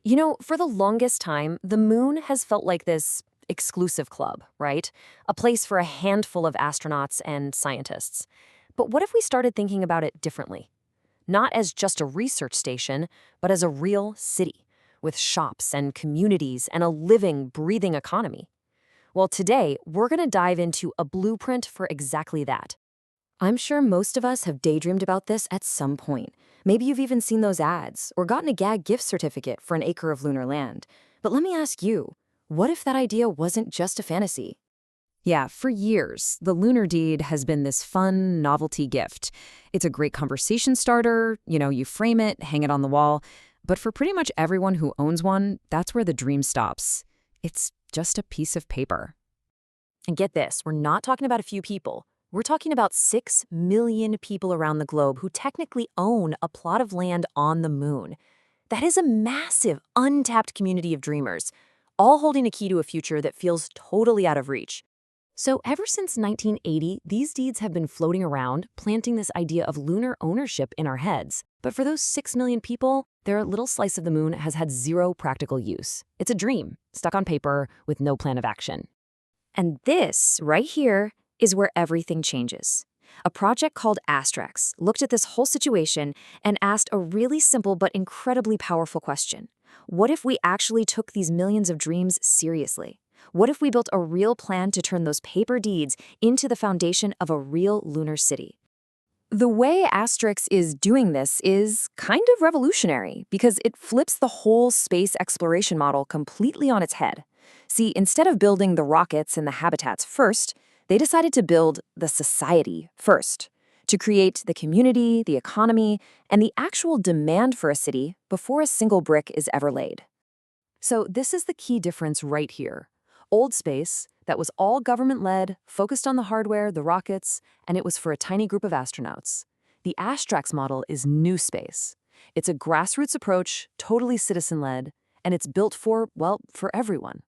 You know, for the longest time, the moon has felt like this exclusive club, right? A place for a handful of astronauts and scientists. But what if we started thinking about it differently? Not as just a research station, but as a real city, with shops and communities and a living, breathing economy. Well, today, we're going to dive into a blueprint for exactly that. I'm sure most of us have daydreamed about this at some point. Maybe you've even seen those ads or gotten a gag gift certificate for an acre of lunar land. But let me ask you, what if that idea wasn't just a fantasy? Yeah, for years, the lunar deed has been this fun novelty gift. It's a great conversation starter, you frame it, hang it on the wall. But for pretty much everyone who owns one, that's where the dream stops. It's just a piece of paper. And get this, we're not talking about a few people. We're talking about 6 million people around the globe who technically own a plot of land on the moon. That is a massive, untapped community of dreamers, all holding a key to a future that feels totally out of reach. So ever since 1980, these deeds have been floating around, planting this idea of lunar ownership in our heads. But for those 6 million people, their little slice of the moon has had zero practical use. It's a dream, stuck on paper, with no plan of action. And this, right here, is where everything changes. A project called ASTRAX looked at this whole situation and asked a really simple but incredibly powerful question. What if we actually took these millions of dreams seriously? What if we built a real plan to turn those paper deeds into the foundation of a real lunar city? The way ASTRAX is doing this is kind of revolutionary because it flips the whole space exploration model completely on its head. See, instead of building the rockets and the habitats first, they decided to build the society first, to create the community, the economy, and the actual demand for a city before a single brick is ever laid. So this is the key difference right here. Old space that was all government-led, focused on the hardware, the rockets, and it was for a tiny group of astronauts. The ASTRAX model is new space. It's a grassroots approach, totally citizen-led, and it's built for everyone.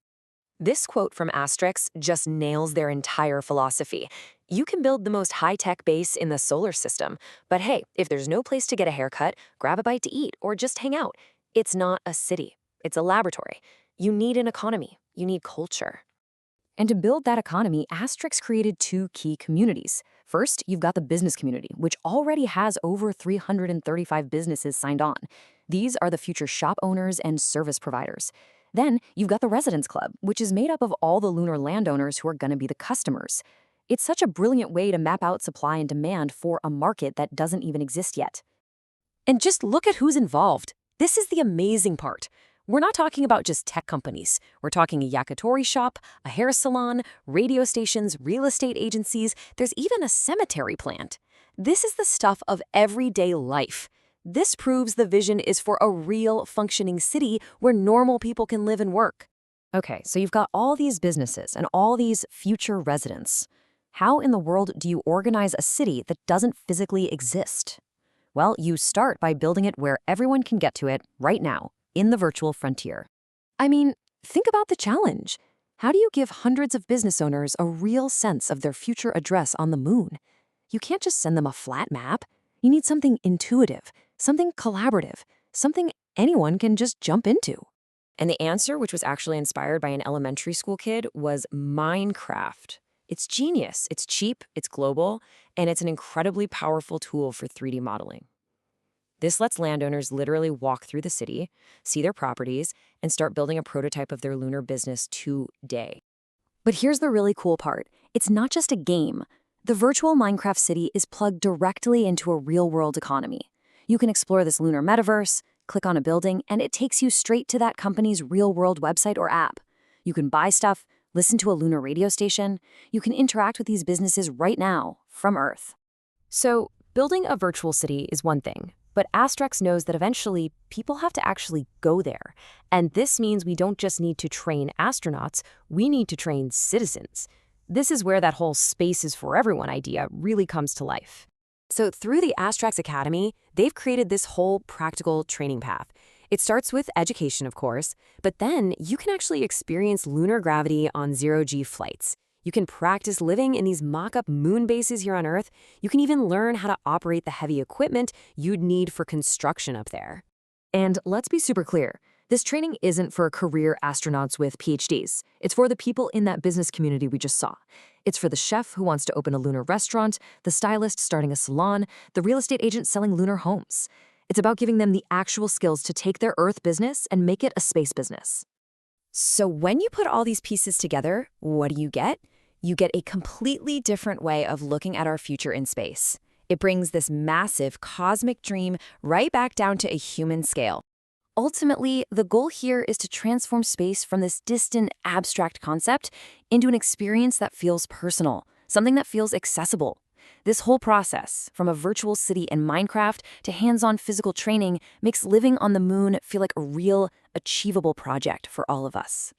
This quote from ASTRAX just nails their entire philosophy. You can build the most high-tech base in the solar system, but hey, if there's no place to get a haircut, grab a bite to eat, or just hang out, it's not a city. It's a laboratory. You need an economy. You need culture. And to build that economy, ASTRAX created 2 key communities. First, you've got the business community, which already has over 335 businesses signed on. These are the future shop owners and service providers. Then you've got the Residence Club, which is made up of all the lunar landowners who are going to be the customers. It's such a brilliant way to map out supply and demand for a market that doesn't even exist yet. And just look at who's involved. This is the amazing part. We're not talking about just tech companies. We're talking a yakitori shop, a hair salon, radio stations, real estate agencies. There's even a cemetery plant. This is the stuff of everyday life. This proves the vision is for a real functioning city where normal people can live and work. Okay, so you've got all these businesses and all these future residents. How in the world do you organize a city that doesn't physically exist? Well, you start by building it where everyone can get to it right now, in the virtual frontier. I mean, think about the challenge. How do you give hundreds of business owners a real sense of their future address on the moon? You can't just send them a flat map. You need something intuitive, something collaborative, something anyone can just jump into. And the answer, which was actually inspired by an elementary school kid, was Minecraft. It's genius, it's cheap, it's global, and it's an incredibly powerful tool for 3D modeling. This lets landowners literally walk through the city, see their properties, and start building a prototype of their lunar business today. But here's the really cool part. It's not just a game. The virtual Minecraft city is plugged directly into a real-world economy. You can explore this lunar metaverse, click on a building, and it takes you straight to that company's real-world website or app. You can buy stuff, listen to a lunar radio station. You can interact with these businesses right now, from Earth. So, building a virtual city is one thing, but ASTRAX knows that eventually people have to actually go there. And this means we don't just need to train astronauts, we need to train citizens. This is where that whole space is for everyone idea really comes to life. So through the ASTRAX Academy, they've created this whole practical training path. It starts with education, of course, but then you can actually experience lunar gravity on zero-G flights. You can practice living in these mock-up moon bases here on Earth. You can even learn how to operate the heavy equipment you'd need for construction up there. And let's be super clear. This training isn't for career astronauts with PhDs. It's for the people in that business community we just saw. It's for the chef who wants to open a lunar restaurant, the stylist starting a salon, the real estate agent selling lunar homes. It's about giving them the actual skills to take their Earth business and make it a space business. So when you put all these pieces together, what do you get? You get a completely different way of looking at our future in space. It brings this massive cosmic dream right back down to a human scale. Ultimately, the goal here is to transform space from this distant, abstract concept into an experience that feels personal, something that feels accessible. This whole process, from a virtual city in Minecraft to hands-on physical training, makes living on the moon feel like a real, achievable project for all of us.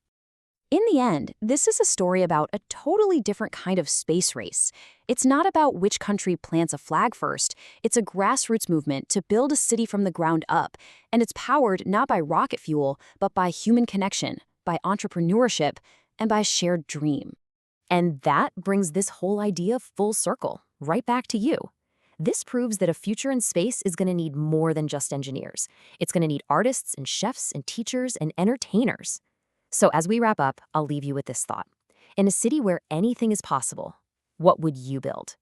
In the end, this is a story about a totally different kind of space race. It's not about which country plants a flag first. It's a grassroots movement to build a city from the ground up, and it's powered not by rocket fuel, but by human connection, by entrepreneurship, and by a shared dream. And that brings this whole idea full circle, right back to you. This proves that a future in space is going to need more than just engineers. It's going to need artists and chefs and teachers and entertainers. So as we wrap up, I'll leave you with this thought. In a city where anything is possible, what would you build?